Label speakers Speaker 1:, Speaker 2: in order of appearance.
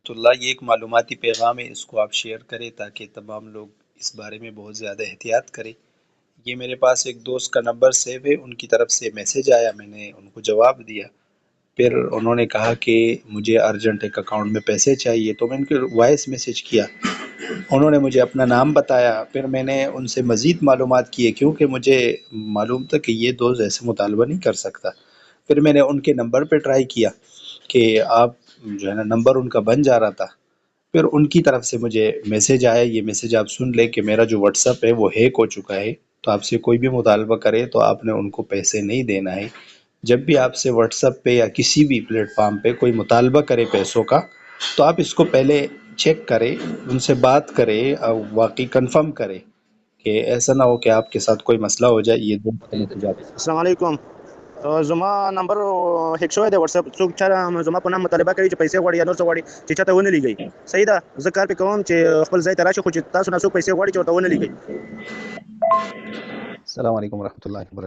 Speaker 1: ورحمۃ اللہ، یہ ایک معلوماتی پیغام ہے، اس کو آپ شیئر کریں تاکہ تمام لوگ اس بارے میں بہت زیادہ احتیاط کریں۔ یہ میرے پاس ایک دوست کا نمبر سیو ہے، ان کی طرف سے میسج آیا، میں نے ان کو جواب دیا۔ پھر انہوں نے کہا کہ مجھے ارجنٹ ایک اکاؤنٹ میں پیسے چاہیے، تو میں ان کو وائس میسج کیا۔ انہوں نے مجھے اپنا نام بتایا، پھر میں نے ان سے مزید معلومات کیے کیونکہ مجھے معلوم تھا کہ یہ دوست ایسے مطالبہ نہیں کر سکتا۔ پھر میں نے ان کے نمبر پہ ٹرائی کیا کہ آپ جو ہے نا، نمبر ان کا بن جا رہا تھا۔ پھر ان کی طرف سے مجھے میسج آیا، یہ میسج آپ سن لیں کہ میرا جو واٹس ایپ ہے وہ ہیک ہو چکا ہے، تو آپ سے کوئی بھی مطالبہ کرے تو آپ نے ان کو پیسے نہیں دینا ہے۔ جب بھی آپ سے واٹس ایپ پہ یا کسی بھی پلیٹ فارم پہ کوئی مطالبہ کرے پیسوں کا، تو آپ اس کو پہلے چیک کریں، ان سے بات کریں اور واقعی کنفرم کریں کہ ایسا نہ ہو کہ آپ کے ساتھ کوئی مسئلہ ہو جائے، یہ دو جاتے۔
Speaker 2: السلام علیکم. زما نمبر هیک شوی دی واتساپ. څوک چې زما په نام مطالبه کوي چې پیسې غواړي یا نور څه غواړي چې چاته ونه لګي. صحیح ده، زه کار پې کوم چې خپل ځای ته راشي، خو چې تاسو نه څوک پیسې غواړي چې ورته ونه لګي.
Speaker 1: السلام علیکم ورحمۃ اللہ وبرکاتہ۔